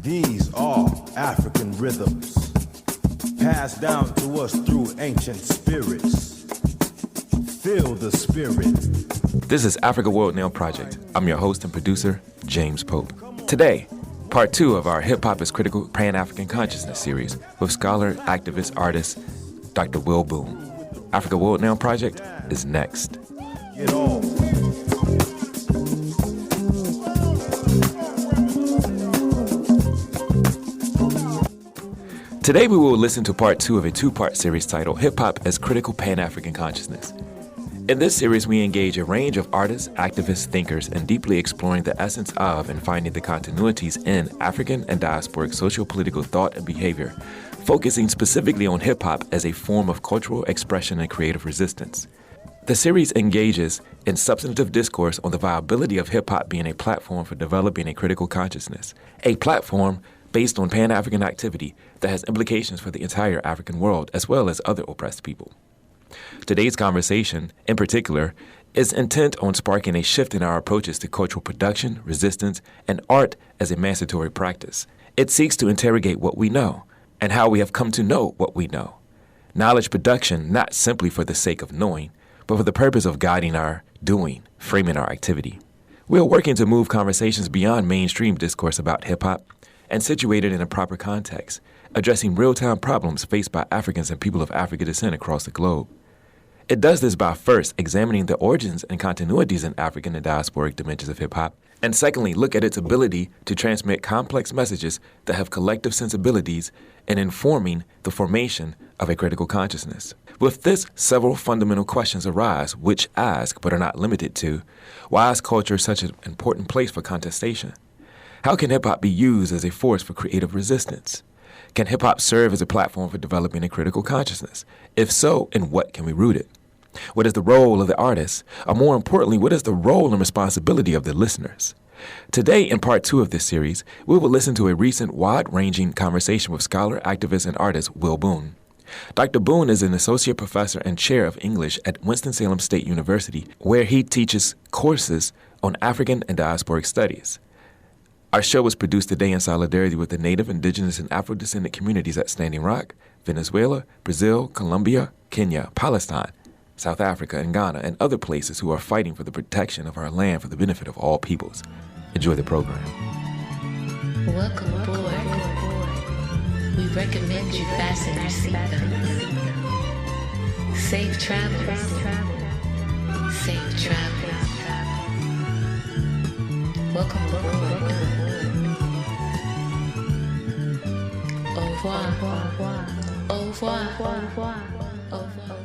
These are African rhythms, passed down to us through ancient spirits. Feel the spirit. This is Africa World Now Project. I'm your host and producer, James Pope. Today, part 2 of our Hip Hop is Critical Pan-African Consciousness series with scholar, activist, artist, Dr. Will Boone. Africa World Now Project is next. Get off. Today we will listen to part 2 of a 2-part series titled Hip Hop as Critical Pan-African Consciousness. In this series, we engage a range of artists, activists, thinkers, and deeply exploring the essence of and finding the continuities in African and diasporic sociopolitical thought and behavior, focusing specifically on hip-hop as a form of cultural expression and creative resistance. The series engages in substantive discourse on the viability of hip-hop being a platform for developing a critical consciousness, a platform based on Pan-African activity that has implications for the entire African world as well as other oppressed people. Today's conversation, in particular, is intent on sparking a shift in our approaches to cultural production, resistance, and art as emancipatory practice. It seeks to interrogate what we know and how we have come to know what we know. Knowledge production not simply for the sake of knowing, but for the purpose of guiding our doing, framing our activity. We are working to move conversations beyond mainstream discourse about hip-hop and situated in a proper context, addressing real-time problems faced by Africans and people of African descent across the globe. It does this by first examining the origins and continuities in African and diasporic dimensions of hip-hop, and secondly, look at its ability to transmit complex messages that have collective sensibilities in informing the formation of a critical consciousness. With this, several fundamental questions arise, which ask, but are not limited to, why is culture such an important place for contestation? How can hip-hop be used as a force for creative resistance? Can hip-hop serve as a platform for developing a critical consciousness? If so, in what can we root it? What is the role of the artist? Or more importantly, what is the role and responsibility of the listeners? Today, in part 2 of this series, we will listen to a recent wide-ranging conversation with scholar, activist, and artist Will Boone. Dr. Boone is an associate professor and chair of English at Winston-Salem State University, where he teaches courses on African and diasporic studies. Our show was produced today in solidarity with the Native, Indigenous, and Afro-descendant communities at Standing Rock, Venezuela, Brazil, Colombia, Kenya, Palestine, South Africa, and Ghana, and other places who are fighting for the protection of our land for the benefit of all peoples. Enjoy the program. Welcome aboard. We recommend you fasten your seatbelts. Safe travels. Safe travels. Welcome aboard. Au revoir. Au revoir. Au revoir. Au revoir.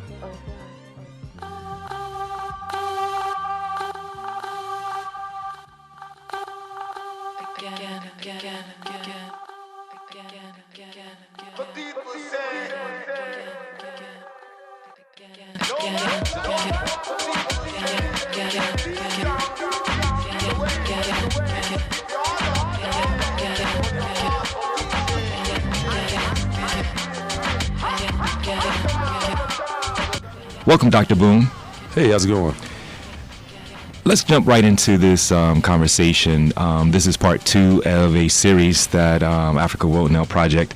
Welcome, Dr. Boone. Hey, how's it going? Let's jump right into this conversation. This is part 2 of a series that Africa World Now Project,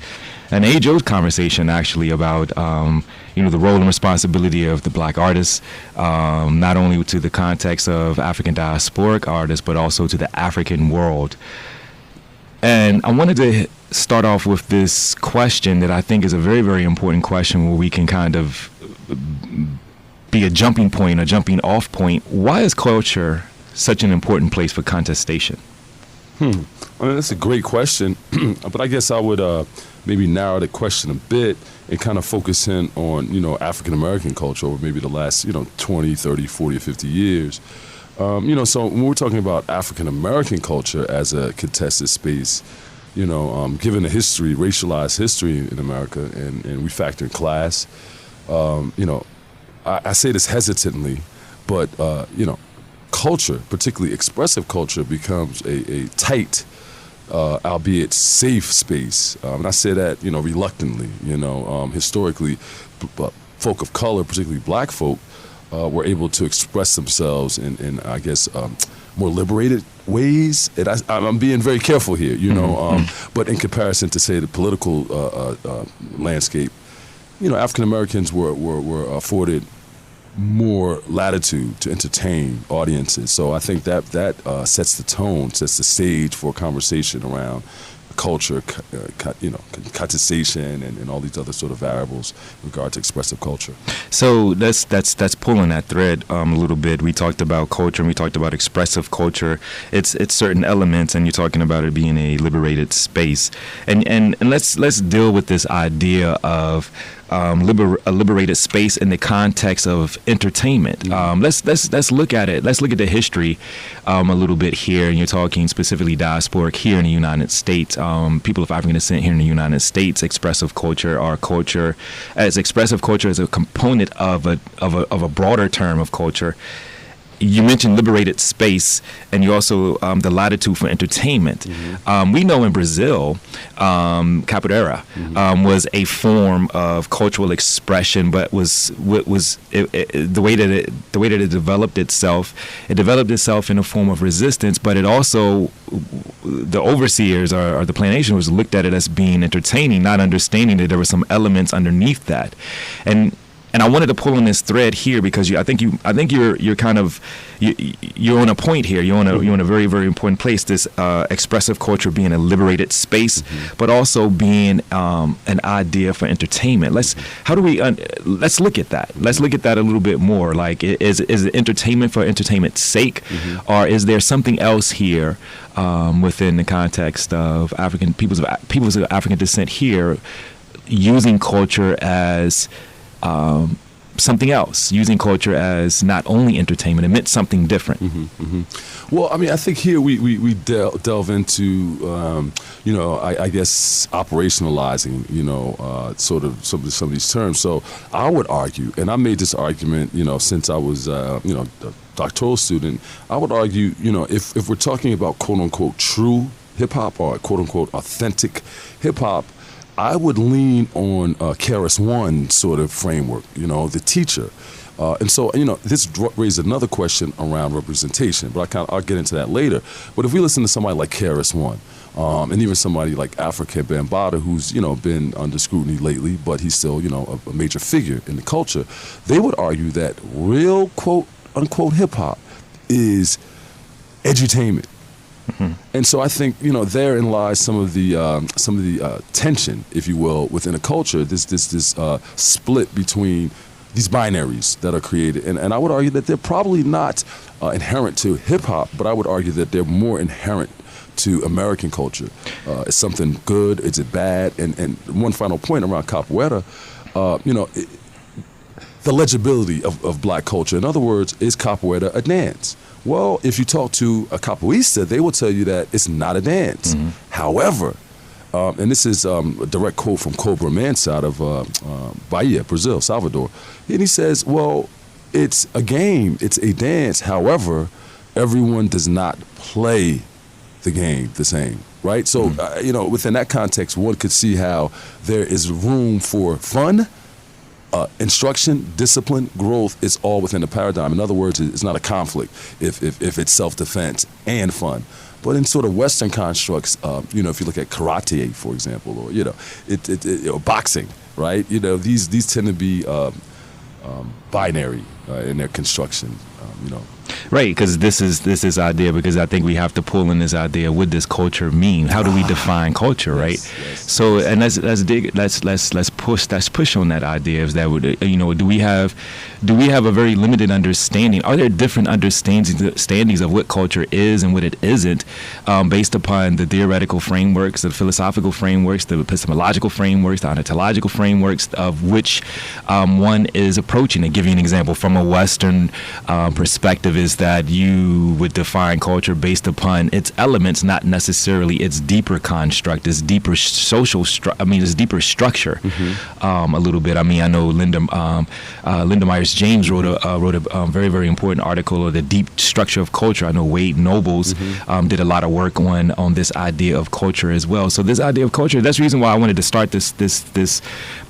an age-old conversation actually about the role and responsibility of the black artists, not only to the context of African diasporic artists, but also to the African world. And I wanted to start off with this question that I think is a very, very important question where we can kind of be a jumping point, a jumping off point. Why is culture such an important place for contestation? I mean, that's a great question, but I guess I would maybe narrow the question a bit and kind of focus in on, African-American culture over maybe the last, 20, 30, 40, 50 years. So when we're talking about African-American culture as a contested space, given the history, racialized history in America, and we factor in class, I say this hesitantly, but, culture, particularly expressive culture, becomes a tight, albeit safe space. And I say that, reluctantly, historically, folk of color, particularly black folk, were able to express themselves in I guess, more liberated ways. And I'm being very careful here, you know, but in comparison to, say, the political landscape, you know, African Americans were afforded more latitude to entertain audiences. So I think that sets the tone, sets the stage for a conversation around culture, contestation, and all these other sort of variables in regard to expressive culture. So that's pulling that thread a little bit. We talked about culture and we talked about expressive culture. It's certain elements, and you're talking about it being a liberated space. And let's deal with this idea of a liberated space in the context of entertainment. Let's look at it. Let's look at the history a little bit here. And you're talking specifically diasporic here in the United States. People of African descent here in the United States. Expressive culture, our culture, as expressive culture is a component of a broader term of culture. You mentioned liberated space, and you also the latitude for entertainment. We know in Brazil, capoeira was a form of cultural expression, but the way that it developed itself. It developed itself in a form of resistance, but it also, the overseers or the plantationers looked at it as being entertaining, not understanding that there were some elements underneath that, and I wanted to pull on this thread here because I think you're kind of you're on a point here. You're on a very, very important place. This expressive culture being a liberated space, but also being an idea for entertainment. Let's look at that. Let's look at that a little bit more. Like, is it entertainment for entertainment's sake, or is there something else here within the context of peoples of African descent here using culture as something else, using culture as not only entertainment, it meant something different. Well, I mean, I think here we delve into, I guess, operationalizing, sort of some of these terms. So I would argue, and I made this argument, since I was, a doctoral student, I would argue, if we're talking about quote unquote true hip hop or quote unquote authentic hip hop, I would lean on KRS-One sort of framework, the teacher. And so, this raised another question around representation, but I'll get into that later. But if we listen to somebody like KRS-One, and even somebody like African Bambaataa, who's, been under scrutiny lately, but he's still, a major figure in the culture, they would argue that real quote unquote hip hop is edutainment. And so I think therein lies some of the tension, if you will, within a culture. This split between these binaries that are created, and I would argue that they're probably not inherent to hip hop, but I would argue that they're more inherent to American culture. Is something good? Is it bad? And one final point around capoeira, the legibility of black culture. In other words, is capoeira a dance? Well, if you talk to a capoeirista, they will tell you that it's not a dance. However, and this is a direct quote from Cobra Mance out of Bahia, Brazil, Salvador, and he says, well, it's a game, it's a dance. However, everyone does not play the game the same, right? So, within that context, one could see how there is room for fun, instruction, discipline, growth is all within the paradigm. In other words, it's not a conflict if it's self-defense and fun. But in sort of Western constructs, if you look at karate, for example, or boxing, right? These tend to be binary in their construction, Right, because this is idea. Because I think we have to pull in this idea. What does culture mean? How do we define culture? Right. Yes. So, and let's push on that idea. Is that do we have a very limited understanding? Are there different understandings of what culture is and what it isn't, based upon the theoretical frameworks, the philosophical frameworks, the epistemological frameworks, the ontological frameworks of which one is approaching? To give you an example from a Western perspective, is that you would define culture based upon its elements, not necessarily its deeper construct, its deeper its deeper structure. A little bit. I mean, I know Linda Myers James wrote a very, very important article on the deep structure of culture. I know Wade Nobles did a lot of work on this idea of culture as well. So this idea of culture, that's the reason why I wanted to start this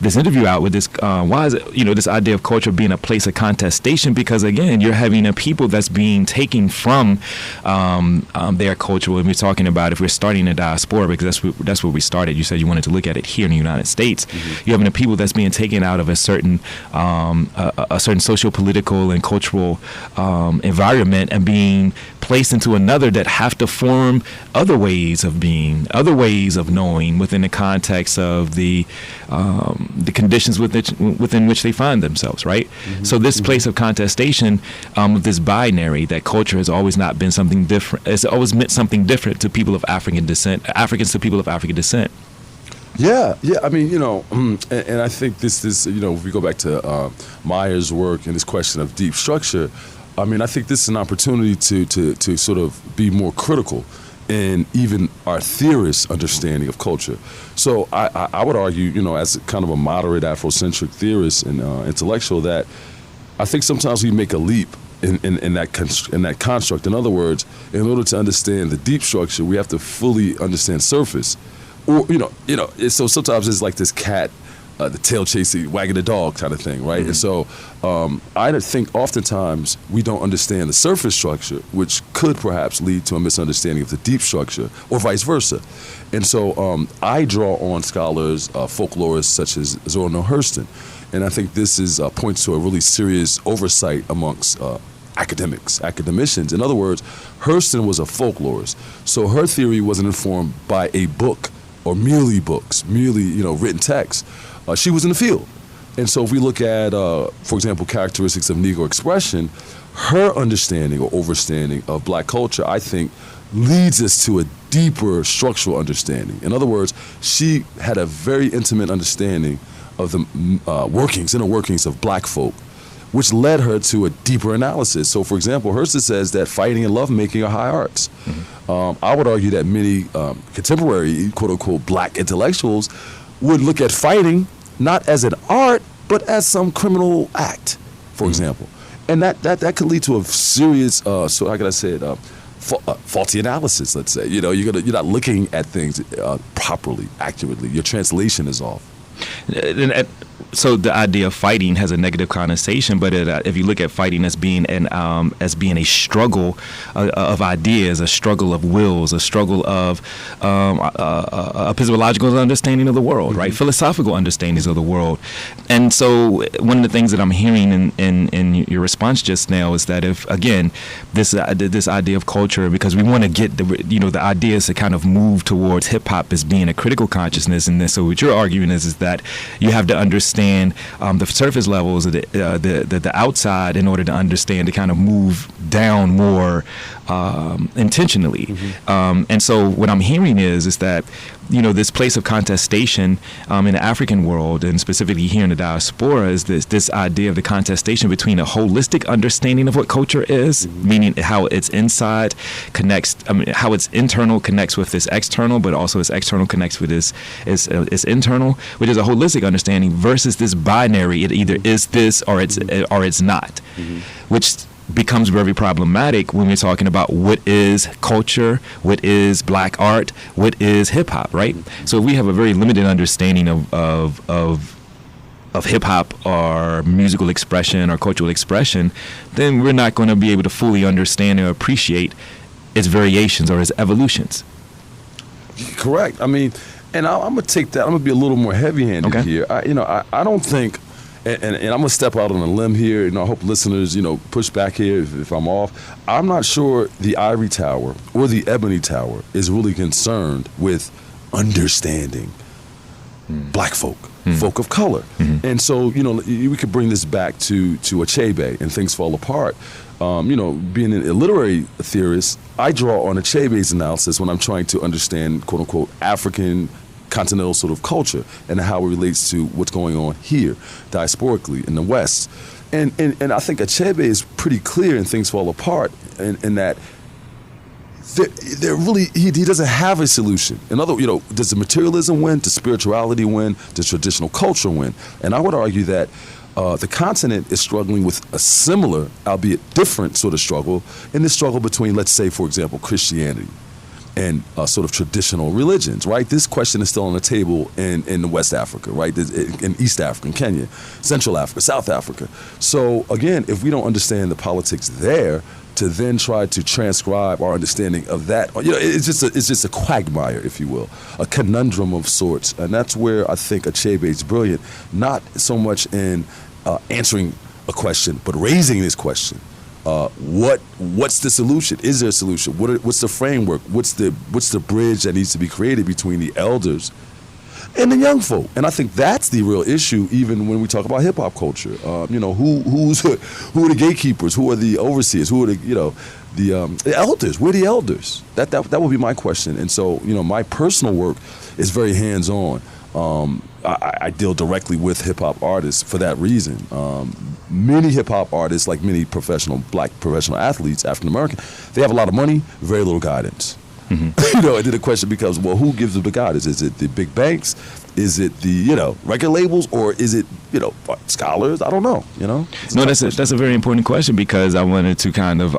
interview out with this. Why is it, this idea of culture being a place of contestation contestation because, again, you're having a people that's being taken from their culture. When we're talking about, if we're starting a diaspora, because that's where we started. You said you wanted to look at it here in the United States. You're having a people that's being taken out of a certain socio-political and cultural environment and being placed into another that have to form other ways of being, other ways of knowing within the context of the conditions within which they find themselves, right? So this place of contestation, this binary, that culture has always not been something different. It's always meant something different to people of African descent, Africans to people of African descent. Yeah. I mean, and I think this is, if we go back to Meyer's work and this question of deep structure, I mean, I think this is an opportunity to sort of be more critical in even our theorists' understanding of culture. So I would argue, as kind of a moderate Afrocentric theorist and intellectual, that I think sometimes we make a leap in that construct. In other words, in order to understand the deep structure, we have to fully understand surface. Or so sometimes it's like this cat, the tail chasing, wagging the dog kind of thing, right? And so I think oftentimes we don't understand the surface structure, which could perhaps lead to a misunderstanding of the deep structure, or vice versa. And so I draw on scholars, folklorists such as Zora Neale Hurston, and I think this is points to a really serious oversight amongst academicians. In other words, Hurston was a folklorist, so her theory wasn't informed by a book or merely books, written text. She was in the field. And so if we look at, for example, characteristics of Negro expression, her understanding or overstanding of black culture, I think, leads us to a deeper structural understanding. In other words, she had a very intimate understanding of the inner workings of black folk, which led her to a deeper analysis. So, for example, Hurston says that fighting and lovemaking are high arts. I would argue that many contemporary, quote-unquote, black intellectuals would look at fighting not as an art, but as some criminal act, for example. And that could lead to a serious, so how can I say it, faulty analysis, let's say. You're not looking at things properly, accurately. Your translation is off. So the idea of fighting has a negative connotation, but if you look at fighting as being a struggle of ideas, a struggle of wills, a struggle of epistemological understanding of the world, right? Philosophical understandings of the world. And so one of the things that I'm hearing in your response just now is that if, again, this idea of culture, because we want to get the ideas to kind of move towards hip hop as being a critical consciousness, and then so what you're arguing is that you have to understand the surface levels of the outside in order to understand, to kind of move down more intentionally. And so what I'm hearing is that this place of contestation in the African world, and specifically here in the diaspora, is this idea of the contestation between a holistic understanding of what culture is, meaning how its inside connects, how its internal connects with its external, but also its external connects with its internal, which is a holistic understanding, versus this binary, it either is this or it's not, which becomes very problematic when we're talking about what is culture, what is black art, what is hip hop, right? So if we have a very limited understanding of hip hop or musical expression or cultural expression, then we're not going to be able to fully understand or appreciate its variations or its evolutions. Correct. I mean, and I'm gonna take that. I'm gonna be a little more heavy-handed here. I don't think. And I'm going to step out on a limb here. I hope listeners, push back here if I'm off. I'm not sure the Ivory Tower or the Ebony Tower is really concerned with understanding black folk, folk of color. And so, we could bring this back to Achebe and Things Fall Apart. Being a literary theorist, I draw on Achebe's analysis when I'm trying to understand, quote unquote, African continental sort of culture and how it relates to what's going on here diasporically in the West. And I think Achebe is pretty clear in Things Fall Apart in that he doesn't have a solution. In other words, does the materialism win? Does spirituality win? Does traditional culture win? And I would argue that the continent is struggling with a similar, albeit different sort of struggle, in this struggle between, let's say, for example, Christianity and sort of traditional religions, right? This question is still on the table in West Africa, right? In East Africa, in Kenya, Central Africa, South Africa. So again, if we don't understand the politics there, to then try to transcribe our understanding of that, it's just a quagmire, if you will, a conundrum of sorts, and that's where I think Achebe is brilliant, not so much in answering a question, but raising this question. What's the solution? Is there a solution? What's the framework? What's the bridge that needs to be created between the elders and the young folk? And I think that's the real issue, even when we talk about hip hop culture. Who are the gatekeepers? Who are the overseers? Who are the elders? We're the elders. That would be my question. And so, my personal work is very hands on. I deal directly with hip hop artists for that reason. Many hip hop artists, like many black professional athletes, African American, they have a lot of money, very little guidance. Mm-hmm. And then the question becomes, well, who gives them the guidance? Is it the big banks? Is it the record labels, or is it scholars? I don't know. No, that's a very important question, because I wanted to kind of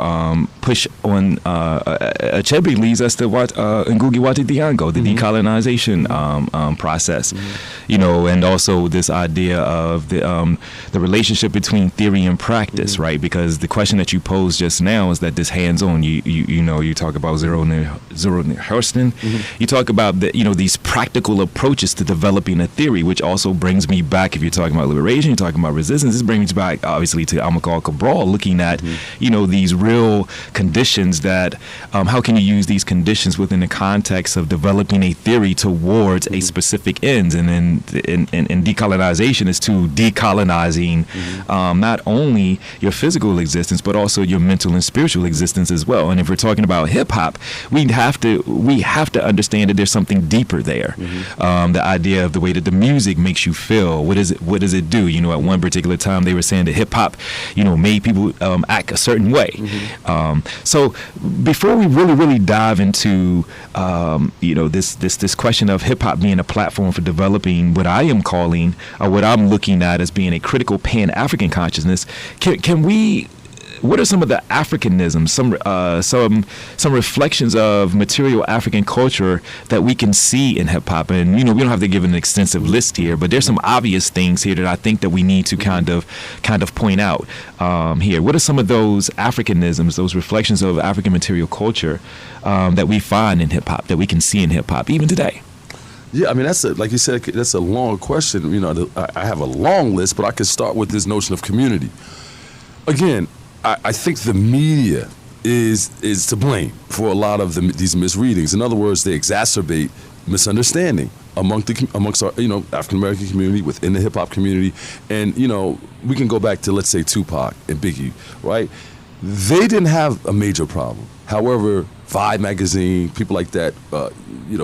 push on. Achebe leads us to Ngugi wa Thiong'o, the decolonization process, and also this idea of the relationship between theory and practice, right? Because the question that you posed just now is that this hands-on. You talk about Zero Hurston. You talk about these practical approaches to developing a theory, which also brings me back, if you're talking about liberation, you're talking about resistance, this brings me back obviously to Amilcar Cabral, looking at these real conditions that how can you use these conditions within the context of developing a theory towards a specific ends. And then in decolonization is to decolonizing not only your physical existence, but also your mental and spiritual existence as well. And if we're talking about hip hop, we have to understand that there's something deeper there. The idea of the way that the music makes you feel. What does it do? At one particular time they were saying that hip hop, made people act a certain way. So before we really dive into this question of hip hop being a platform for developing what I am calling, or what I'm looking at as being a critical Pan-African consciousness, can we? What are some of the Africanisms, some reflections of material African culture that we can see in hip hop? And we don't have to give an extensive list here, but there's some obvious things here that I think that we need to kind of point out here. What are some of those Africanisms, those reflections of African material culture that we find in hip hop, that we can see in hip hop even today? Yeah, I mean, like you said, that's a long question. I have a long list, but I could start with this notion of community. Again, I think the media is to blame for a lot of these misreadings. In other words, they exacerbate misunderstanding amongst our African American community, within the hip hop community, and we can go back to, let's say, Tupac and Biggie, right? They didn't have a major problem. However, Vibe magazine, people like that,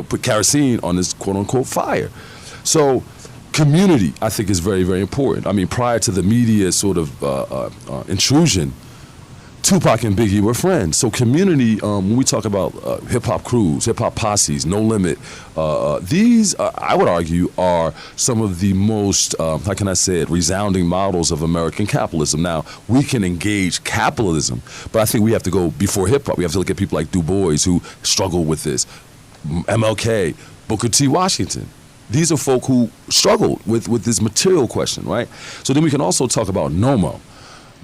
put kerosene on this quote unquote fire. So community, I think, is very, very important. I mean, prior to the media sort of intrusion, Tupac and Biggie were friends. So community, when we talk about hip-hop crews, hip-hop posses, No Limit, these, I would argue, are some of the most, how can I say it, resounding models of American capitalism. Now, we can engage capitalism, but I think we have to go before hip-hop. We have to look at people like Du Bois, who struggle with this, MLK, Booker T. Washington. These are folk who struggled with this material question, right? So then we can also talk about Nomo.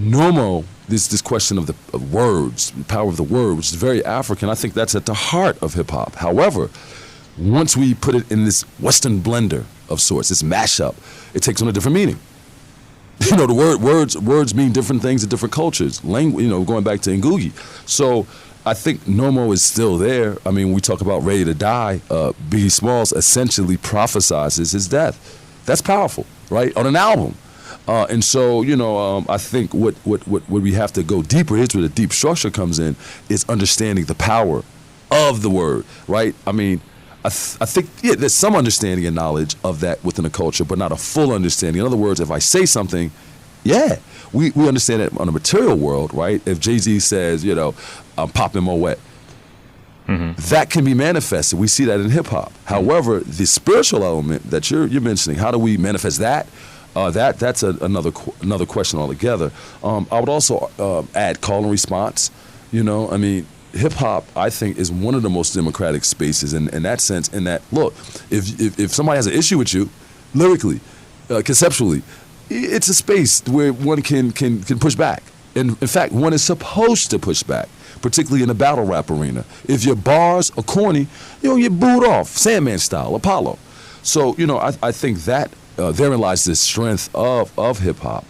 Nomo, this question of words, the power of the word, which is very African. I think that's at the heart of hip hop. However, once we put it in this Western blender of sorts, this mashup, it takes on a different meaning. The words mean different things in different cultures. Language, going back to Ngugi. So I think Nomo is still there. I mean, when we talk about Ready to Die, Biggie Smalls essentially prophesizes his death. That's powerful, right? On an album. And so, I think what we have to go deeper, here's where the deep structure comes in, is understanding the power of the word, right? I mean, I think, there's some understanding and knowledge of that within a culture, but not a full understanding. In other words, if I say something, we understand it on a material world, right? If Jay-Z says, I'm popping my wet, that can be manifested. We see that in hip-hop. However, the spiritual element that you're mentioning, how do we manifest that? That's another question altogether. I would also add call and response. hip hop, I think, is one of the most democratic spaces in that sense. In that, look, if somebody has an issue with you, lyrically, conceptually, it's a space where one can push back. And in fact, one is supposed to push back, particularly in the battle rap arena. If your bars are corny, you get booed off, Sandman style, Apollo. So, I think that therein lies the strength of hip hop.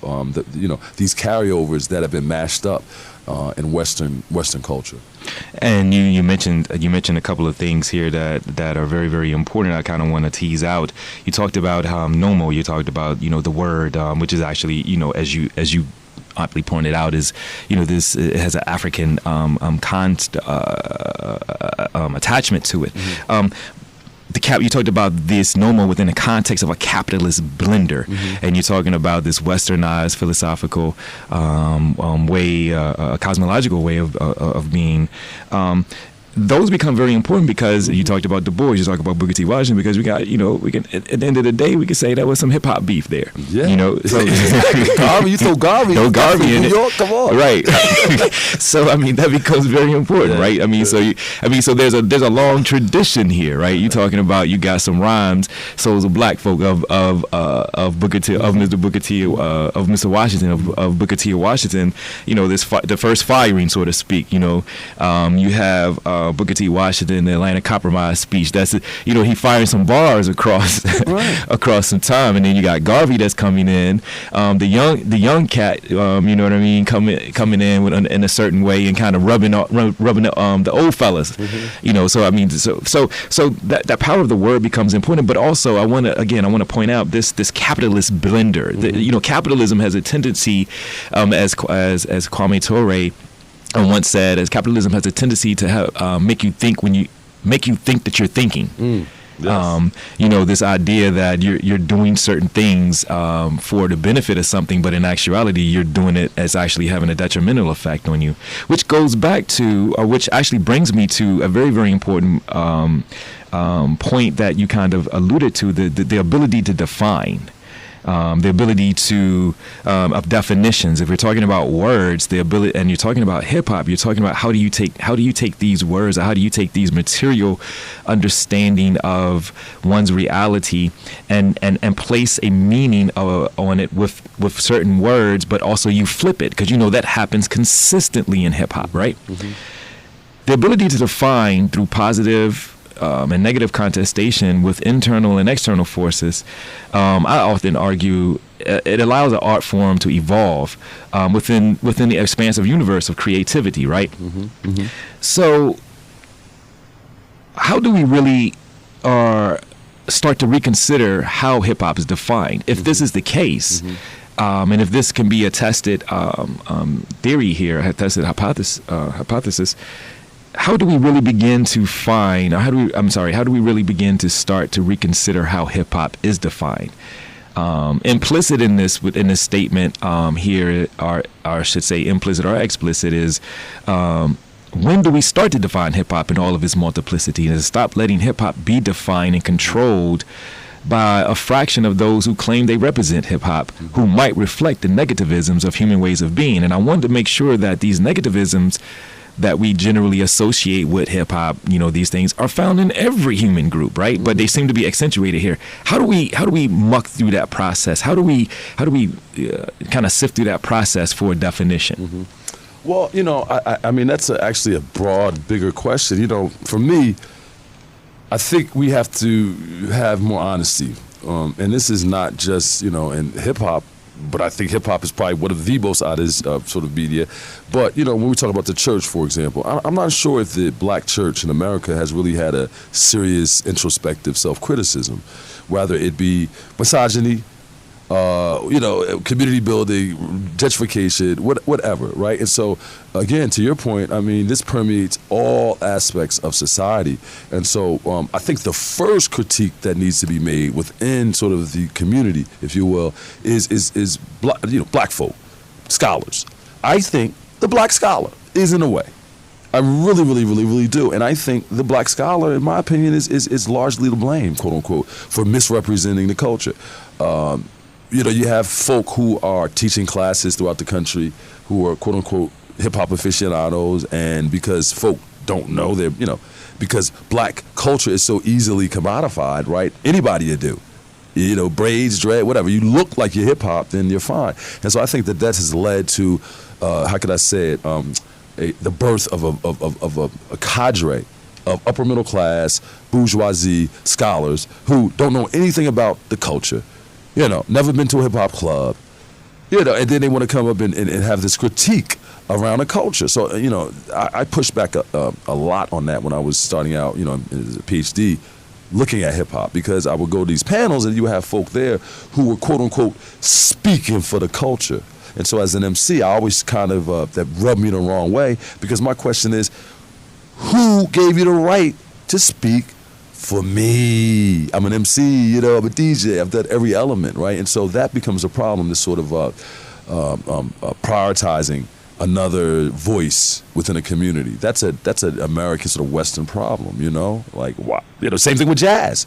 These carryovers that have been mashed up in Western culture. And you mentioned a couple of things here that are very, very important. I kind of want to tease out. You talked about nomo. You talked about the word, which is actually as you aptly pointed out, is this, it has an African attachment to it. Mm-hmm. You talked about this nomo within the context of a capitalist blender, and you're talking about this westernized philosophical way, a cosmological way of being. Those become very important because you talked about Du Bois, you talked about Booker T. Washington, because we got, we can, at the end of the day, we can say there was some hip hop beef there. Yeah. So Garvey, you throw Garvey. No Garvey in New it. York, come on. Right. So that becomes very important, right? So there's a long tradition here, right? You're talking about, you got some rhymes, souls of black folk of Booker T, of Mr. Booker T, of Mr. Washington, of Booker T. Washington. The first firing, so to speak. You have Booker T. Washington, the Atlanta Compromise speech. That's he firing some bars across across some time, and then you got Garvey that's coming in, the young cat, coming in in a certain way and kind of rubbing the old fellas, So that power of the word becomes important, but also I want to point out this capitalist blender. Capitalism has a tendency, as Kwame Ture once said, as capitalism has a tendency to make you think that you're thinking. Yes. This idea that you're doing certain things for the benefit of something, but in actuality you're doing it as actually having a detrimental effect on you, which goes back to, or which actually brings me to a very, very important point that you kind of alluded to, the ability to define. The ability to of definitions. If we're talking about words, the ability, and you're talking about hip hop, you're talking about how do you take these words, or how do you take these material understanding of one's reality and place a meaning on it with certain words, but also you flip it, because that happens consistently in hip hop, right? Mm-hmm. The ability to define through positive and negative contestation with internal and external forces, I often argue it allows an art form to evolve within the expansive universe of creativity, right? Mm-hmm. Mm-hmm. So how do we really start to reconsider how hip-hop is defined? If this is the case, and if this can be a tested theory here, a tested hypothesis, how do we really begin to find, or how do we really begin to start to reconsider how hip hop is defined? Implicit in this statement here, or I should say implicit or explicit, is when do we start to define hip hop in all of its multiplicity, and stop letting hip hop be defined and controlled by a fraction of those who claim they represent hip hop, who might reflect the negativisms of human ways of being? And I wanted to make sure that these negativisms that we generally associate with hip hop, these things are found in every human group, right? Mm-hmm. But they seem to be accentuated here. How do we muck through that process? How do we kind of sift through that process for a definition? Mm-hmm. Well, I mean that's actually a broad, bigger question. For me, I think we have to have more honesty, and this is not just in hip hop. But I think hip-hop is probably one of the most honest sort of media. But, when we talk about the church, for example, I'm not sure if the black church in America has really had a serious introspective self-criticism, whether it be misogyny, community building, gentrification, whatever, right? And so, again, to your point, I mean, this permeates all aspects of society. And so I think the first critique that needs to be made within sort of the community, if you will, is black folk, scholars. I think the black scholar is in a way. I really, really, really, really do. And I think the black scholar, in my opinion, is largely to blame, quote unquote, for misrepresenting the culture. You have folk who are teaching classes throughout the country who are, quote unquote, hip hop aficionados, and because folk don't know. They're, because black culture is so easily commodified, right? Anybody you do. Braids, dread, whatever. You look like you're hip hop, then you're fine. And so I think that has led to, how could I say it, the birth of a cadre of upper middle class, bourgeoisie scholars who don't know anything about the culture, never been to a hip hop club, and then they want to come up and have this critique around the culture. So, I pushed back a lot on that when I was starting out, as a PhD, looking at hip hop, because I would go to these panels and you would have folk there who were quote unquote speaking for the culture. And so as an MC, I always kind of, that rubbed me the wrong way, because my question is, who gave you the right to speak for me? I'm an MC, I'm a DJ, I've done every element, right? And so that becomes a problem, this sort of prioritizing another voice within a community. That's an American sort of Western problem, like, wow. Same thing with jazz.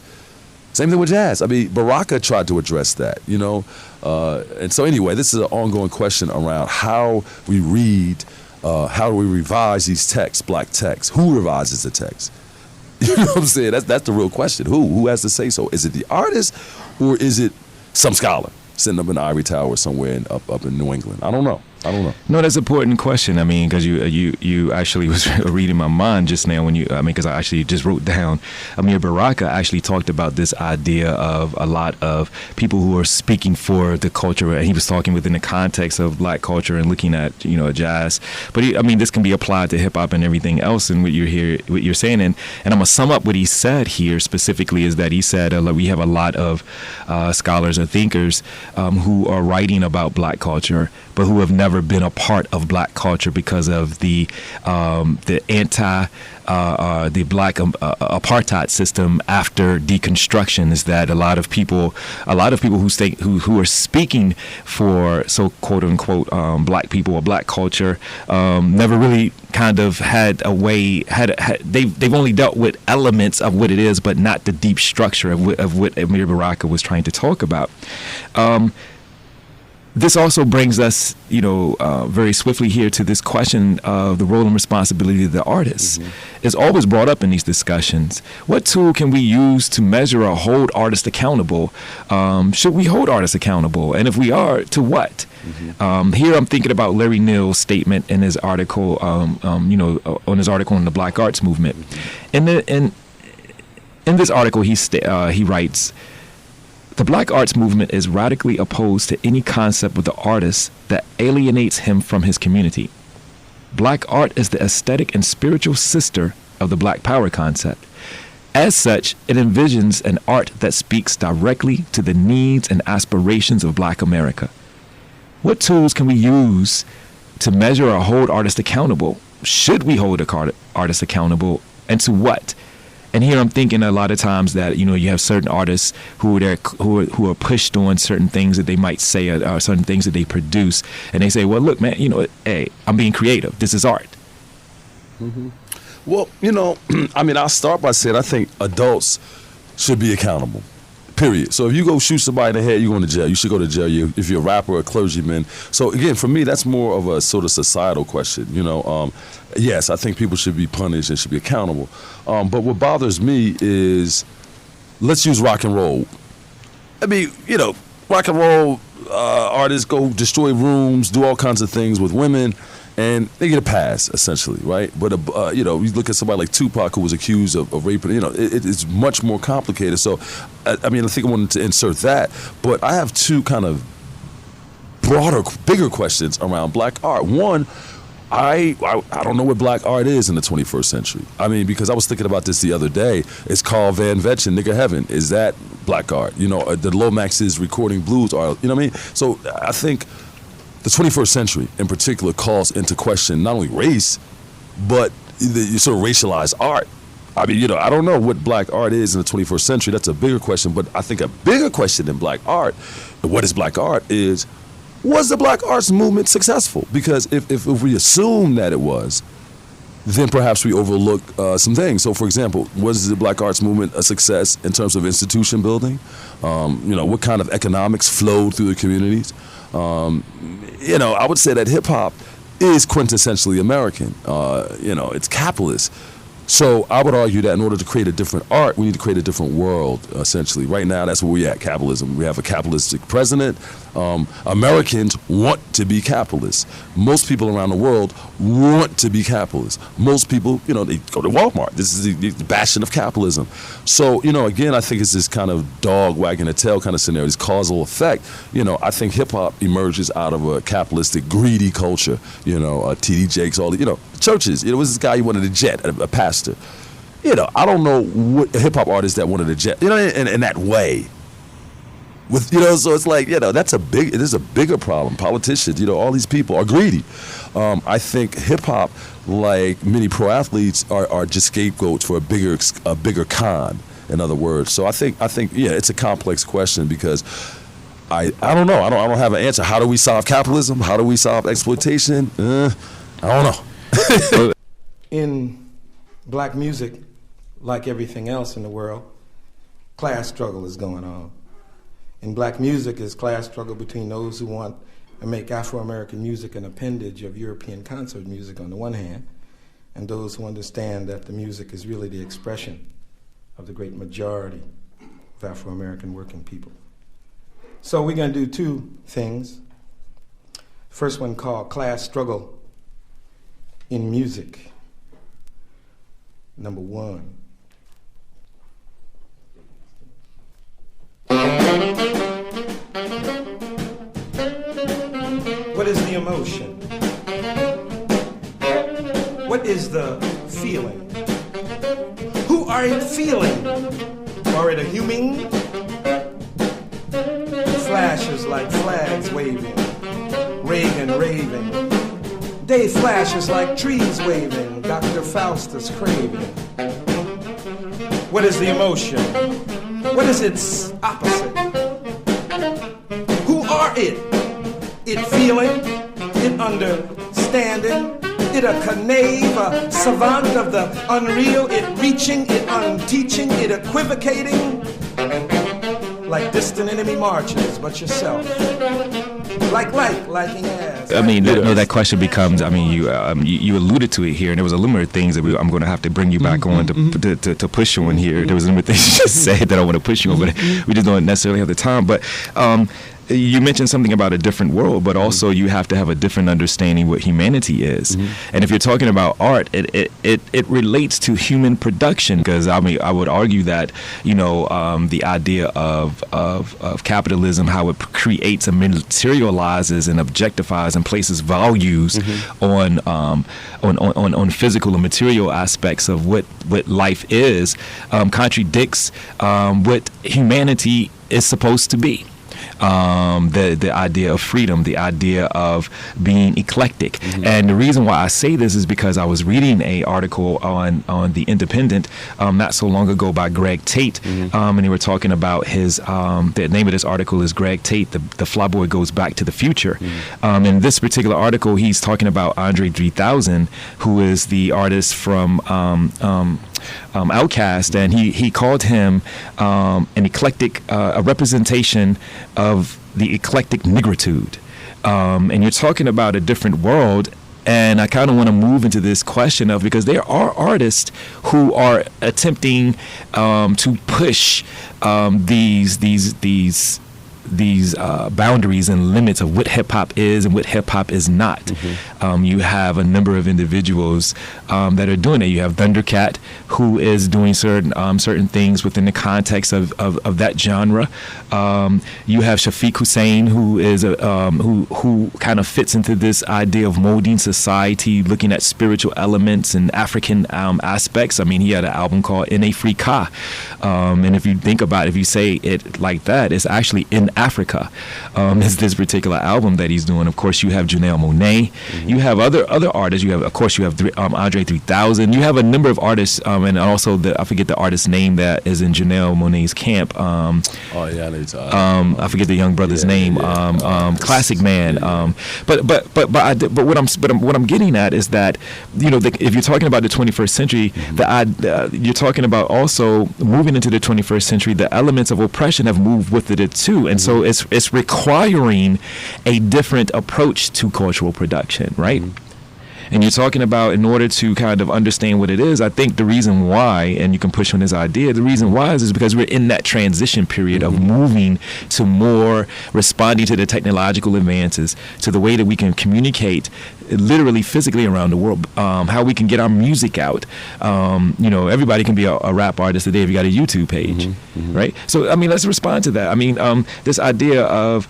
I mean, Baraka tried to address that, and so anyway, this is an ongoing question around how we read, how do we revise these texts, black texts? Who revises the text? You know what I'm saying? That's the real question. Who has to say so? Is it the artist, or is it some scholar sitting up in the ivory tower somewhere up in New England? I don't know. No, that's an important question. I mean, because you actually was reading my mind just now because I actually just wrote down. Amir Baraka actually talked about this idea of a lot of people who are speaking for the culture, and he was talking within the context of black culture and looking at jazz. But this can be applied to hip hop and everything else. And what you're saying, and I'm gonna sum up what he said here specifically is that he said we have a lot of scholars or thinkers who are writing about black culture, but who have never been a part of black culture because of the black apartheid system after deconstruction. Is that a lot of people who are speaking for quote unquote black people or black culture never really kind of had a way they've only dealt with elements of what it is, but not the deep structure of what Amir Baraka was trying to talk about. This also brings us, very swiftly here to this question of the role and responsibility of the artist. Mm-hmm. It's always brought up in these discussions. What tool can we use to measure or hold artists accountable? Should we hold artists accountable? And if we are, to what? Mm-hmm. Here I'm thinking about Larry Neal's statement in his article, on his article on the Black Arts Movement. Mm-hmm. In this article, he writes, "The Black Arts Movement is radically opposed to any concept of the artist that alienates him from his community. Black art is the aesthetic and spiritual sister of the Black Power concept. As such, it envisions an art that speaks directly to the needs and aspirations of Black America. What tools can we use to measure or hold artists accountable? Should we hold artists accountable, and to what?" And here I'm thinking a lot of times that, you have certain artists who are pushed on certain things that they might say or certain things that they produce. And they say, well, look, man, hey, I'm being creative. This is art. Mm-hmm. Well, I'll start by saying I think adults should be accountable. Period. So if you go shoot somebody in the head, you're going to jail. You should go to jail if you're a rapper or a clergyman. So again, for me, that's more of a sort of societal question. Yes, I think people should be punished and should be accountable. But what bothers me is, let's use rock and roll. Rock and roll artists go destroy rooms, do all kinds of things with women, and they get a pass, essentially, right? But, you look at somebody like Tupac, who was accused of raping, it's much more complicated. So, I think I wanted to insert that. But I have two kind of bigger questions around black art. One, I don't know what black art is in the 21st century. Because I was thinking about this the other day. It's called Van Vetchen, Nigga Heaven. Is that black art? The Lomax's recording blues art. So I think the 21st century in particular calls into question not only race, but the sort of racialized art. I don't know what black art is in the 21st century. That's a bigger question. But I think a bigger question than black art, what is black art, is, was the Black Arts Movement successful? Because if we assume that it was, then perhaps we overlook some things. So, for example, was the Black Arts Movement a success in terms of institution building? What kind of economics flowed through the communities? I would say that hip-hop is quintessentially American. It's capitalist. So I would argue that in order to create a different art, we need to create a different world, essentially. Right now, that's where we're at, capitalism. We have a capitalistic president. Americans want to be capitalists. Most people around the world want to be capitalists. Most people, they go to Walmart. This is the bastion of capitalism. So, again, I think it's this kind of dog wagging a tail kind of scenario, this causal effect. I think hip-hop emerges out of a capitalistic, greedy culture. T.D. Jakes, all the, churches. It was this guy who wanted a jet, a pastor. I don't know what a hip-hop artist that wanted a jet, in that way. So it's like, it is a bigger problem. Politicians, all these people are greedy. I think hip-hop, like many pro athletes, are just scapegoats for a bigger con, in other words. So I think, it's a complex question because I don't know. I don't have an answer. How do we solve capitalism? How do we solve exploitation? I don't know. In black music, like everything else in the world, class struggle is going on. In black music is class struggle between those who want to make Afro-American music an appendage of European concert music on the one hand, and those who understand that the music is really the expression of the great majority of Afro-American working people. So we're going to do two things. First one called Class Struggle in Music. Number one. What is the emotion? What is the feeling? Who are it feeling? Are it a human? Flashes like flags waving, Reagan raving. Day flashes like trees waving, Dr. Faustus craving. What is the emotion? What is its opposite? Who are it? It feeling, it understanding, it a knave, a savant of the unreal, it reaching, it unteaching, it equivocating, like distant enemy marches, but yourself. Liking ass. I mean, that question becomes, you alluded to it here, and there was a limited things that I'm going to have to bring you back on to push you on here. There was a limited things you just said that I want to push you on, but we just don't necessarily have the time. But you mentioned something about a different world, but also you have to have a different understanding what humanity is. And if you're talking about art, it relates to human production, because I would argue that the idea of capitalism, how it creates and materializes and objectifies and places values on physical and material aspects of what life is, contradicts what humanity is supposed to be. The idea of freedom, the idea of being eclectic. And the reason why I say this is because I was reading an article on The Independent not so long ago by Greg Tate, and they were talking about his, the name of this article is Greg Tate, the Flyboy Goes Back to the Future. In this particular article, he's talking about Andre 3000, who is the artist from Outkast, and he called him an eclectic, a representation of the eclectic negritude. And you're talking about a different world, and I kind of want to move into this question of, because there are artists who are attempting to push these boundaries and limits of what hip hop is and what hip hop is not. You have a number of individuals that are doing it. You have Thundercat, who is doing certain things within the context of that genre. You have Shafiq Hussein, who is who kind of fits into this idea of molding society, looking at spiritual elements and African aspects. I mean, he had an album called In Africa, and if you think about it, if you say it like that, it's actually in Africa. Is this particular album that he's doing. Of course, you have Janelle Monáe. You have other artists. You have Andre 3000. You have a number of artists, and also I forget the artist's name that is in Janelle Monáe's camp. I forget the young brother's name. Classic Man. But what I'm getting at is that if you're talking about the 21st century, you're talking about also moving into the 21st century. The elements of oppression have moved with it too, and so it's requiring a different approach to cultural production, right? And you're talking about, in order to kind of understand what it is, I think the reason why, and you can push on this idea, the reason why is because we're in that transition period of moving to more responding to the technological advances, to the way that we can communicate literally physically around the world, how we can get our music out. Everybody can be a rap artist today if you got a YouTube page, right? So, I mean, let's respond to that. I mean, this idea of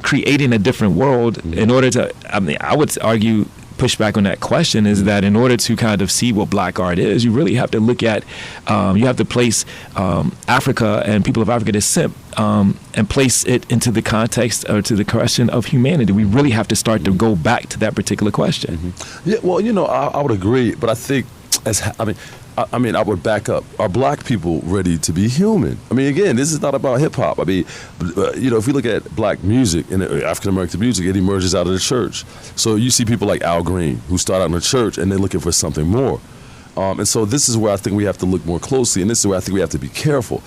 creating a different world in order to, I would argue, push back on that question is that in order to kind of see what black art is, you really have to look at, you have to place Africa and people of African descent and place it into the context or to the question of humanity. We really have to start to go back to that particular question. Yeah, well, I would agree, but I think I would back up. Are black people ready to be human? I mean, again, this is not about hip hop. I mean, if we look at black music and African American music, it emerges out of the church. So you see people like Al Green who start out in the church and they're looking for something more. And so this is where I think we have to look more closely, and this is where I think we have to be careful.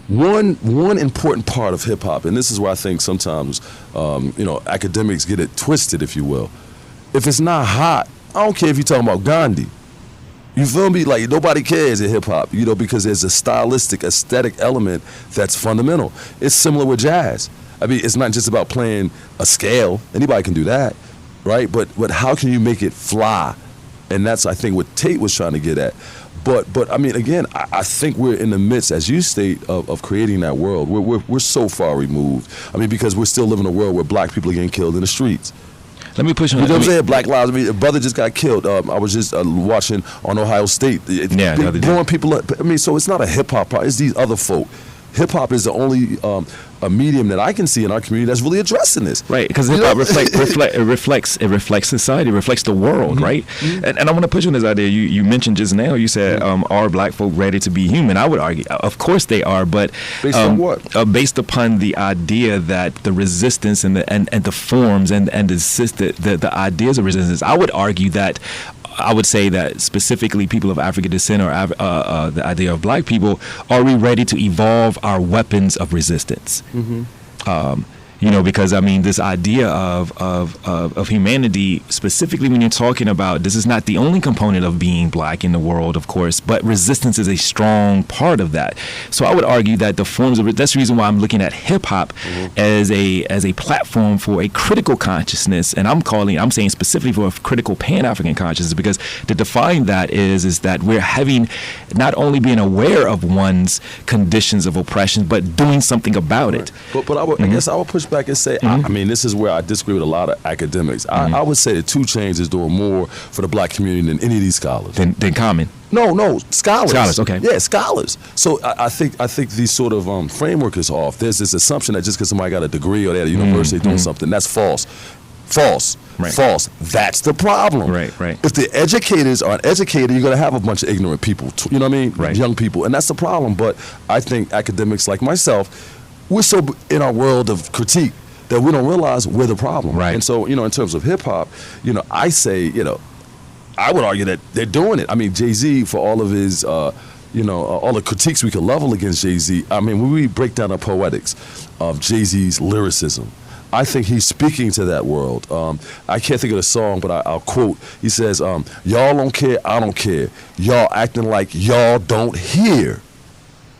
One important part of hip hop, and this is where I think sometimes academics get it twisted, if you will. If it's not hot, I don't care if you're talking about Gandhi. You feel me? Like, nobody cares in hip-hop, because there's a stylistic, aesthetic element that's fundamental. It's similar with jazz. I mean, it's not just about playing a scale. Anybody can do that, right? But how can you make it fly? And that's, I think, what Tate was trying to get at. But I mean, again, I think we're in the midst, as you state, of creating that world. We're so far removed. I mean, because we're still living in a world where black people are getting killed in the streets. Let me push on that. You know what I'm saying? Black lives. I mean, a brother just got killed. I was just watching on Ohio State. Blowing people up. I mean, so it's not a hip-hop problem. It's these other folk. Hip-hop is the only a medium that I can see in our community that's really addressing this. Right, because hip-hop reflects society, reflects the world, right? And I want to push on this idea. You mentioned just now, you said, are black folk ready to be human? I would argue, of course they are, but based on what? Based upon the idea that the resistance and the forms and the ideas of resistance, I would argue that I would say that specifically people of African descent or the idea of black people, are we ready to evolve our weapons of resistance? Because I mean, this idea of humanity, specifically when you're talking about, this is not the only component of being black in the world, of course, but resistance is a strong part of that. So I would argue that the forms of that's the reason why I'm looking at hip hop as a platform for a critical consciousness, and I'm saying specifically for a critical Pan-African consciousness, because to define that is that we're having not only being aware of one's conditions of oppression, but doing something about it. But I guess I would push back and say, I mean, this is where I disagree with a lot of academics. I would say that 2 Chainz is doing more for the black community than any of these scholars. Than Common? No, scholars. Scholars, okay. Yeah, scholars. So I think these sort of framework is off. There's this assumption that just because somebody got a degree or they're at a university doing something, that's false. Right. False. That's the problem. Right. If the educators aren't educated, you're going to have a bunch of ignorant people. You know what I mean? Right. Young people. And that's the problem. But I think academics like myself, we're so in our world of critique that we don't realize we're the problem. Right. And so, in terms of hip hop, I say, I would argue that they're doing it. I mean, Jay-Z, for all of his, all the critiques we could level against Jay-Z, I mean, when we break down the poetics of Jay-Z's lyricism, I think he's speaking to that world. I can't think of the song, but I'll quote. He says, y'all don't care, I don't care. Y'all acting like y'all don't hear.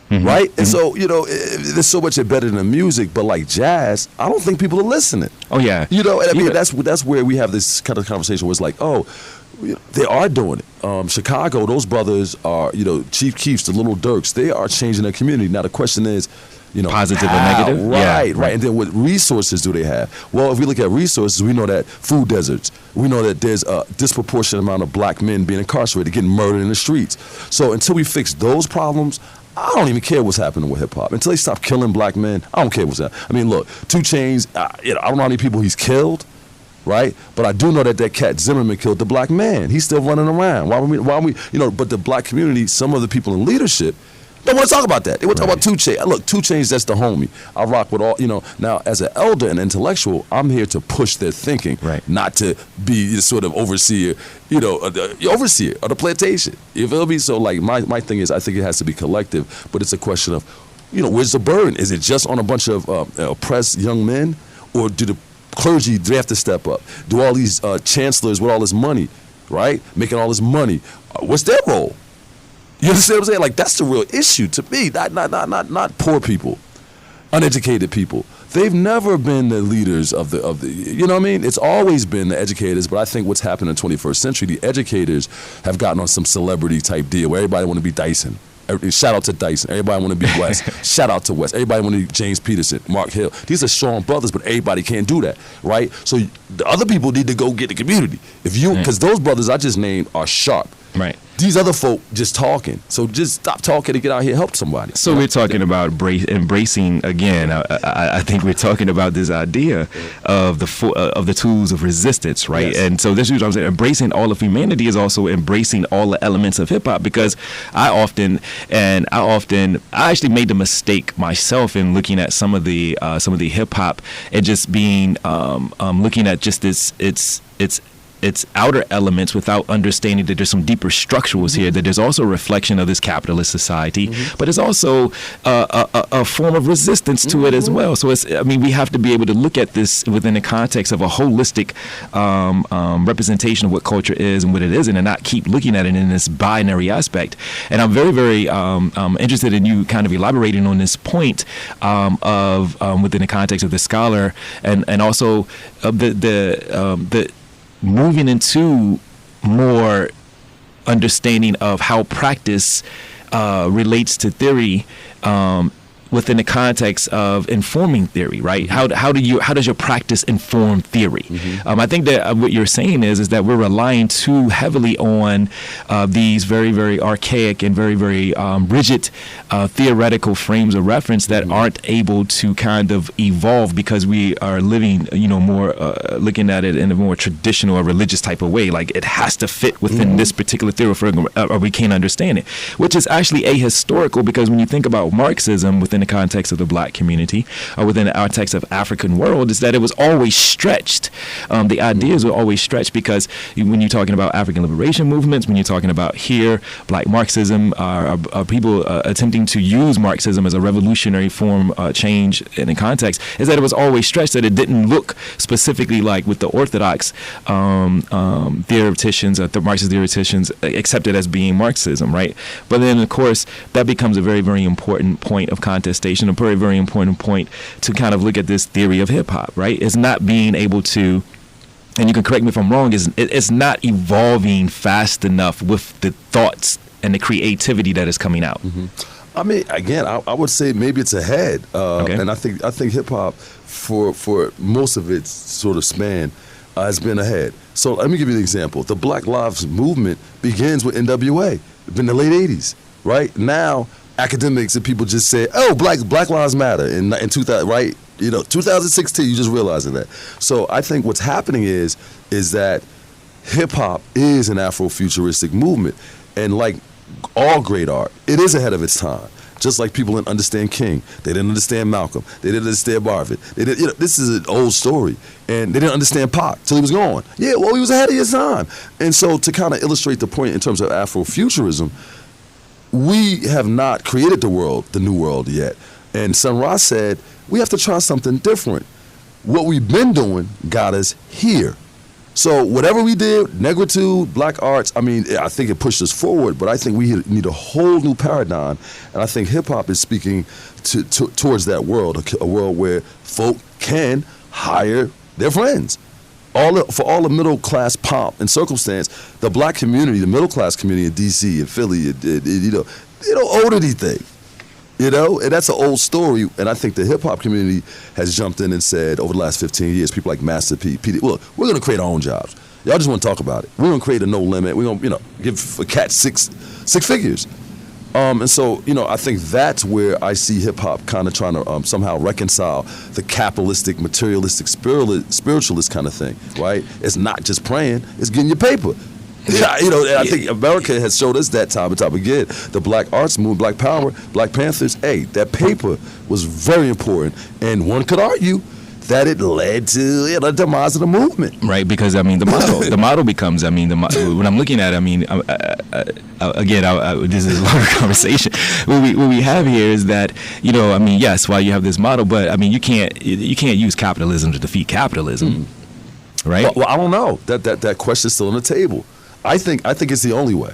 Right? And so, there's so much embedded in the music, but like jazz, I don't think people are listening. Oh, yeah. And I mean, that's where we have this kind of conversation where it's like, they are doing it. Chicago, those brothers are, Chief Keefs, the Little Dirks, they are changing their community. Now, the question is, positive or negative? Right. And then what resources do they have? Well, if we look at resources, we know that food deserts. We know that there's a disproportionate amount of black men being incarcerated, getting murdered in the streets. So until we fix those problems, I don't even care what's happening with hip-hop. Until they stop killing black men, I don't care what's happening. I mean, look, 2 Chainz, I don't know how many people he's killed, right? But I do know that cat Zimmerman killed the black man. He's still running around. Why we but the black community, some of the people in leadership, don't want to talk about that. They want to talk about 2 Chainz. Look, 2 Chainz, that's the homie. I rock with all, now as an elder and intellectual, I'm here to push their thinking, not to be sort of overseer, the overseer of the plantation. You feel me? So like my thing is, I think it has to be collective, but it's a question of, where's the burden? Is it just on a bunch of oppressed young men, or do the clergy, they have to step up. Do all these chancellors with all this money, right? Making all this money. What's their role? You understand what I'm saying? Like, that's the real issue to me. Not poor people, uneducated people. They've never been the leaders of the, you know what I mean? It's always been the educators, but I think what's happened in the 21st century, the educators have gotten on some celebrity type deal where everybody want to be Dyson. Shout out to Dyson. Everybody want to be West. Shout out to West. Everybody want to be James Peterson, Mark Hill. These are strong brothers, but everybody can't do that, right? So the other people need to go get the community. If you, because those brothers I just named are sharp. Right. These other folk just talking. So just stop talking and get out here and help somebody. So we're talking about embracing again. I think we're talking about this idea of the tools of resistance, right? Yes. And so this is what I'm saying. Embracing all of humanity is also embracing all the elements of hip hop, because I actually made the mistake myself in looking at some of the hip hop and just being looking at just its outer elements without understanding that there's some deeper structurals here, that there's also a reflection of this capitalist society, but it's also a form of resistance to it as well. So we have to be able to look at this within the context of a holistic representation of what culture is and what it isn't, and not keep looking at it in this binary aspect. And I'm very, very interested in you kind of elaborating on this point of within the context of the scholar, and also the moving into more understanding of how practice relates to theory within the context of informing theory, right? How does your practice inform theory? I think that what you're saying is that we're relying too heavily on these very, very archaic and very, very rigid theoretical frames of reference that aren't able to kind of evolve because we are living, more looking at it in a more traditional or religious type of way. Like, it has to fit within this particular theory framework, or we can't understand it, which is actually ahistorical, because when you think about Marxism within the context of the black community, or within the context of African world, is that it was always stretched. The ideas were always stretched, because when you're talking about African liberation movements, when you're talking about here, black Marxism, are people attempting to use Marxism as a revolutionary form change in the context, is that it was always stretched, that it didn't look specifically like with the orthodox theoreticians, the Marxist theoreticians accepted as being Marxism, right? But then, of course, that becomes a very, very important point of contestation, a very, very important point to kind of look at this theory of hip hop, right? It's not being able to, and you can correct me if I'm wrong, it's not evolving fast enough with the thoughts and the creativity that is coming out. I mean, again, I would say maybe it's ahead, and I think hip hop for most of its sort of span has been ahead. So let me give you an example. The Black Lives Movement begins with NWA in the late '80s, right? Now, academics and people just say, "Oh, Black Lives Matter" in 2000, right? 2016. You just realizing that. So I think what's happening is that hip hop is an Afrofuturistic movement, and like all great art, it is ahead of its time. Just like people didn't understand King, they didn't understand Malcolm, they didn't understand Marvin. This is an old story, and they didn't understand Pac till he was gone. Yeah, well, he was ahead of his time. And so to kind of illustrate the point in terms of Afrofuturism, we have not created the new world yet. And Sun Ra said, we have to try something different. What we've been doing got us here. So whatever we did, negritude, black arts, I think it pushed us forward, but I think we need a whole new paradigm. And I think hip hop is speaking towards that world, a world where folk can hire their friends. For all the middle class pomp and circumstance, the black community, the middle class community in DC and Philly, they don't owe anything. And that's an old story. And I think the hip hop community has jumped in and said over the last 15 years, people like Master P, look, we're going to create our own jobs. Y'all just want to talk about it. We're going to create a no limit. We're going to, give a cat six figures. And so, I think that's where I see hip hop kind of trying to somehow reconcile the capitalistic, materialistic, spiritualist kind of thing, right? It's not just praying, it's getting your paper. I think America has showed us that time and time again. The Black Arts Movement, Black Power, Black Panthers, that paper was very important. And one could argue that it led to the demise of the movement. Right, because I mean the model becomes, I mean, when I'm looking at it, I mean, again, this is a longer conversation. What we have here is that, you know, I mean, yes, while you have this model, but I mean, you can't use capitalism to defeat capitalism, right? Well, I don't know. That question's still on the table. I think it's the only way.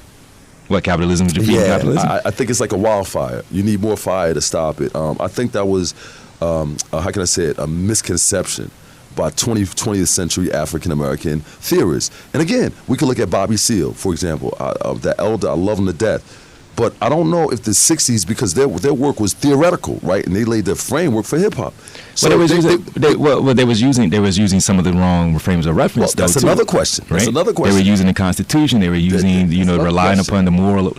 What, capitalism to defeat capitalism? I think it's like a wildfire. You need more fire to stop it. I think that was, how can I say it, a misconception by 20th century African American theorists. And again, we could look at Bobby Seale, for example, that elder. I love him to death. But I don't know if the 60s, because their work was theoretical, right? And they laid the framework for hip hop. So they was using some of the wrong frames of reference. Well, that's another question. Right? That's another question. They were using the Constitution. They were using, relying upon the moral. And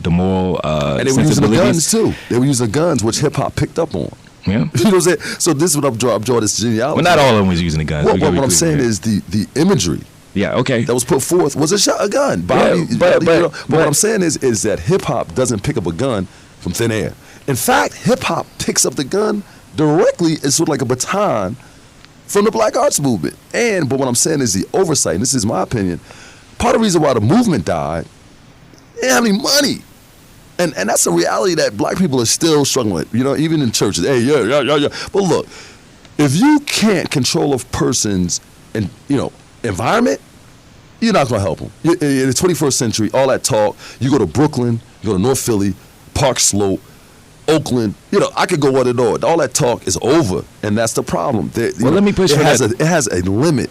they were using the guns too. They were using guns, which hip hop picked up on. Yeah. You know what I'm saying? So this is what I'm drawing this genealogy. Well, not all of them was using the guns. Well, what I'm saying is the imagery. Yeah, okay. That was put forth was a gun. Bobby, but what I'm saying is that hip hop doesn't pick up a gun from thin air. In fact, hip hop picks up the gun directly. It's sort of like a baton from the Black Arts Movement. But what I'm saying is the oversight. And this is my opinion. Part of the reason why the movement died, they didn't have any money. And that's a reality that black people are still struggling with. You know, even in churches. Hey, yeah. But look, if you can't control a person's environment, you're not going to help them. In the 21st century, all that talk, you go to Brooklyn, you go to North Philly, Park Slope, Oakland, I could go on and on. All that talk is over, and that's the problem. Let me push it. It has a limit.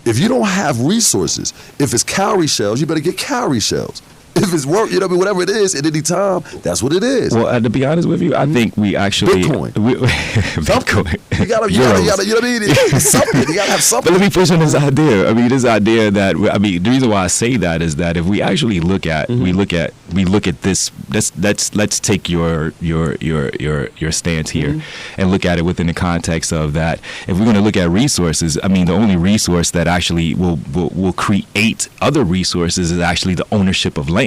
If you don't have resources, if it's cowrie shells, you better get cowrie shells. If it's work, whatever it is, at any time, that's what it is. Well, to be honest with you, I think we actually Bitcoin. Bitcoin. You gotta, you know what I mean? Something. You gotta have something. But let me push on this idea. I mean, the reason why I say that is that if we actually look at we look at this. Let's take your stance here and look at it within the context of that. If we're going to look at resources, I mean, the only resource that actually will create other resources is actually the ownership of land.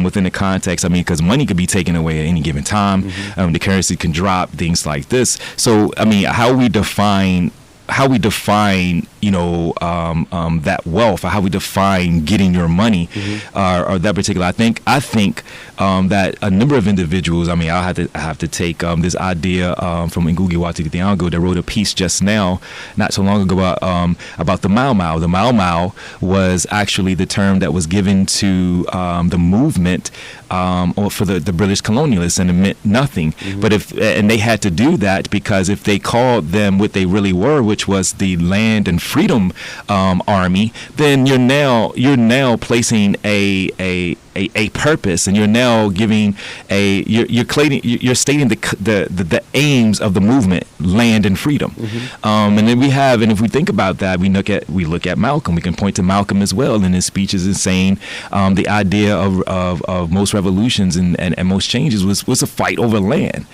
Within the context, I mean, because money could be taken away at any given time, the currency can drop, things like this. So, I mean, how we define that wealth, or how we define getting your money, or that particular. I think that a number of individuals. I mean, I have to take this idea from Ngugi wa Thiong'o that wrote a piece just now, not so long ago, about the Mau Mau. The Mau Mau was actually the term that was given to the movement or for the British colonialists, and it meant nothing. But and they had to do that because if they called them what they really were, which was the Land and Freedom Army, then you're now placing a purpose, and you're now giving you're stating the aims of the movement, land and freedom. And then if we think about that, we look at Malcolm. We can point to Malcolm as well in his speeches and saying the idea of most revolutions and most changes was a fight over land.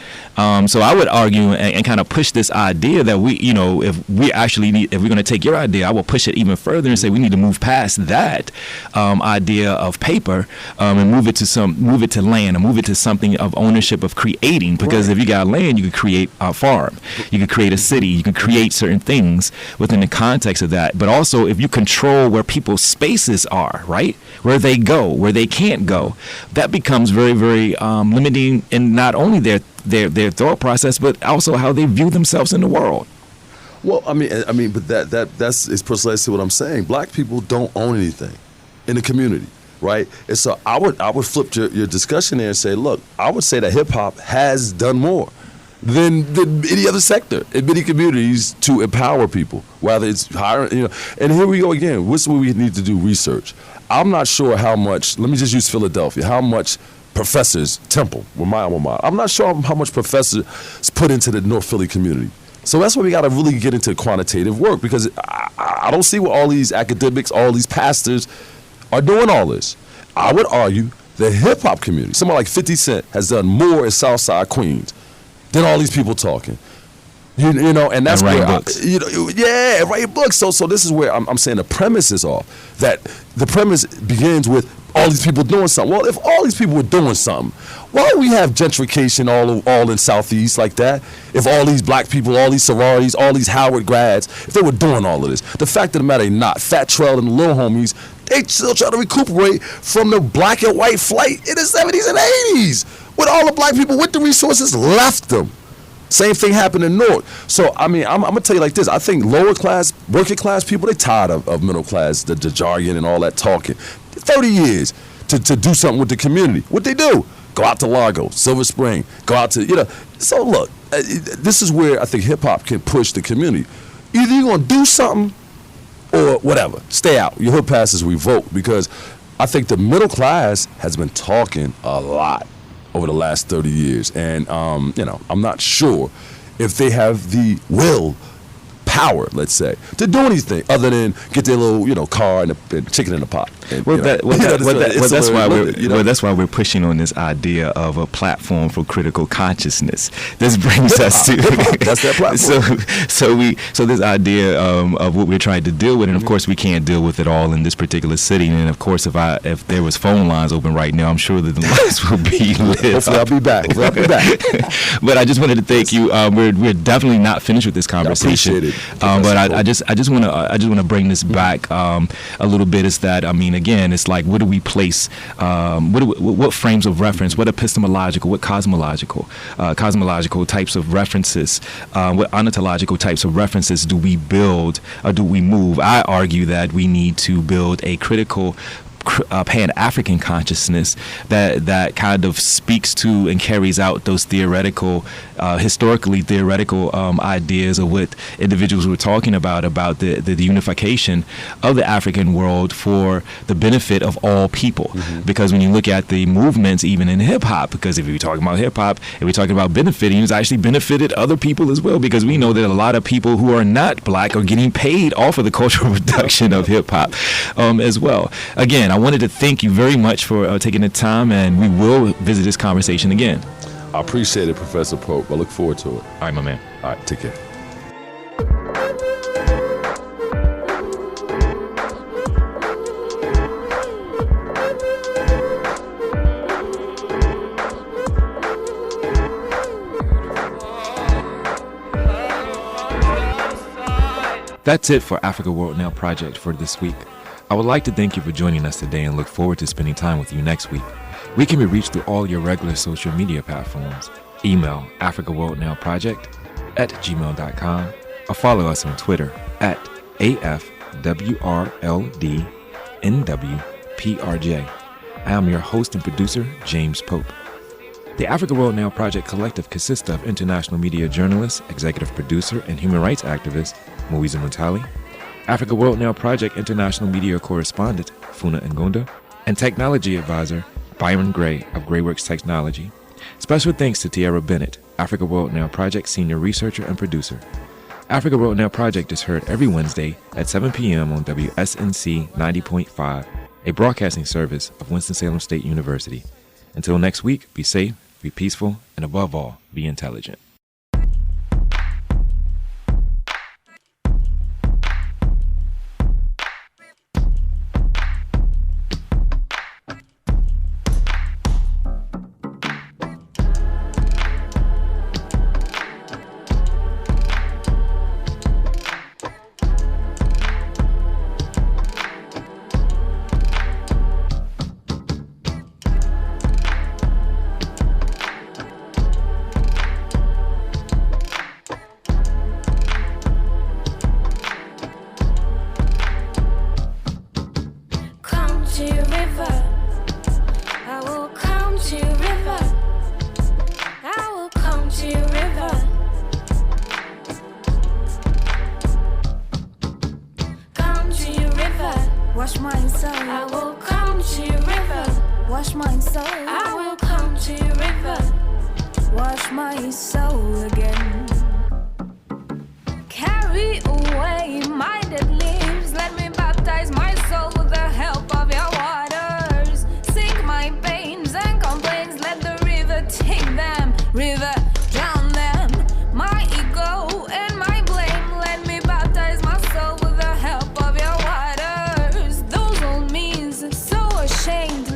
So I would argue and kind of push this idea that if we're going to take your idea, I will push it even further and say we need to move past that idea of paper and move it to land, and move it to something of ownership, of creating. Because if you got land, you could create a farm, you could create a city, you can create certain things within the context of that. But also, if you control where people's spaces are, right, where they go, where they can't go, that becomes very, very limiting in not only their thought process, but also how they view themselves in the world. Well, I mean, but that's precisely what I'm saying. Black people don't own anything in the community, right? And so I would flip your discussion there and say, look, I would say that hip hop has done more than any other sector in many communities to empower people, whether it's hiring, And here we go again. What's what we need to do research? I'm not sure how much. Let me just use Philadelphia. How much professors, Temple, were my alma mater. I'm not sure how much professors put into the North Philly community. So that's why we got to really get into quantitative work, because I don't see what all these academics, all these pastors are doing all this. I would argue the hip hop community, someone like 50 Cent, has done more in Southside Queens than all these people talking. And that's where books. Write books. So this is where I'm saying the premise is off. That the premise begins with all these people doing something. Well, if all these people were doing something, why do we have gentrification all in Southeast like that? If all these black people, all these sororities, all these Howard grads, if they were doing all of this, the fact of the matter, they not. Fat Trell and the little homies, they still try to recuperate from the black and white flight in the 70s and 80s, when all the black people with the resources left them. Same thing happened in North. So, I mean, I'm going to tell you like this. I think lower class, working class people, they tired of middle class, the jargon and all that talking. 30 years to do something with the community. What they do? Go out to Largo, Silver Spring, go out to, So, look, this is where I think hip-hop can push the community. Either you're going to do something or whatever. Stay out. Your hood pass is revoked, because I think the middle class has been talking a lot over the last 30 years. And, I'm not sure if they have the will, power, let's say, to do anything other than get their little, car and chicken in the pot. And, that's why we're pushing on this idea of a platform for critical consciousness. This brings us to that's that platform. So this idea of what we're trying to deal with, and of course we can't deal with it all in this particular city. And of course, if there was phone lines open right now, I'm sure that the lines will be lit. Hopefully I'll be back. But I just wanted to thank you. We're definitely not finished with this conversation. I appreciate it. But I just want to bring this back a little bit. Is that, I mean, again, it's like, what do we place? What frames of reference? What epistemological? What cosmological types of references? What ontological types of references do we build or do we move? I argue that we need to build a critical Pan-African consciousness that kind of speaks to and carries out those historically theoretical ideas of what individuals were talking about the unification of the African world for the benefit of all people. Mm-hmm. Because when you look at the movements, even in hip-hop, because if you're talking about hip-hop and we're talking about benefiting, it's actually benefited other people as well, because we know that a lot of people who are not black are getting paid off of the cultural production of hip-hop as well. Again, I wanted to thank you very much for taking the time, and we will visit this conversation again. I appreciate it, Professor Pope. I look forward to it. All right, my man. All right, take care. That's it for Africa World Now Project for this week. I would like to thank you for joining us today and look forward to spending time with you next week. We can be reached through all your regular social media platforms. Email africaworldnowproject@gmail.com or follow us on Twitter @AFWRLDNWPRJ. I am your host and producer, James Pope. The Africa World Now Project Collective consists of international media journalist, executive producer, and human rights activist, Moiza Mutali, Africa World Now Project international media correspondent, Funa Ngunda, and technology advisor, Byron Gray of Grayworks Technology. Special thanks to Tierra Bennett, Africa World Now Project senior researcher and producer. Africa World Now Project is heard every Wednesday at 7 p.m. on WSNC 90.5, a broadcasting service of Winston-Salem State University. Until next week, be safe, be peaceful, and above all, be intelligent. Wash my soul. I will come to your river. Wash my soul. I will come to your river. Wash my soul again. Carry away my dead leaves. Let me baptize my soul with the help of your waters. Sink my pains and complaints. Let the river take them. River, drown them. My ego and my blame. Let me baptize my soul with the help of your waters. Those old means so ashamed.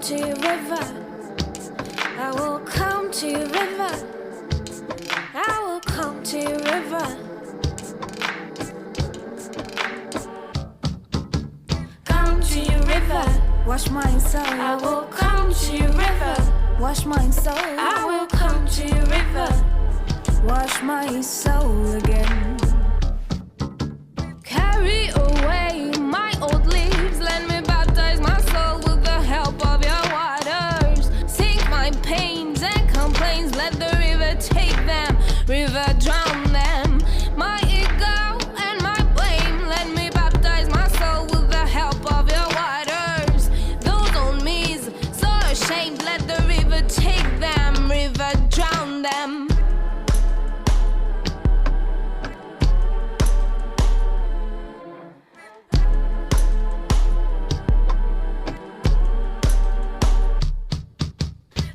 to your river. I will come to your river. I will come to your river. Come to your river. Wash my soul. I will come to your river. Wash my soul. I will come to your river. Wash my soul again. Carry away my old leaves. Let me baptize my soul with the help of your waters. Sink my pains and complaints. Let the river take them. River drown them. My ego and my blame. Let me baptize my soul with the help of your waters. Those old me's so ashamed. Let the river take them. River drown them.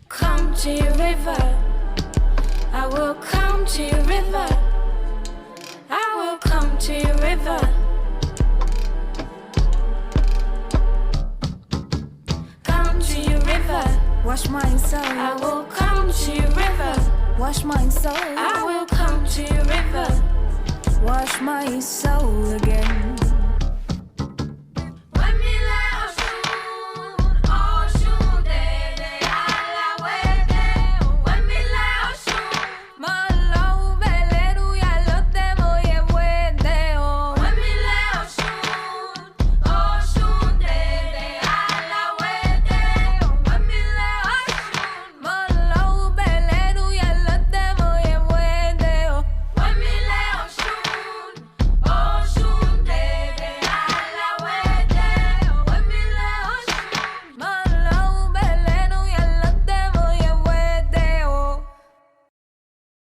Come to your river. I will come to your river. I will come to your river. Come to your river. Wash my soul. I will come to your river. Wash my soul. I will come to your river. Wash my soul again.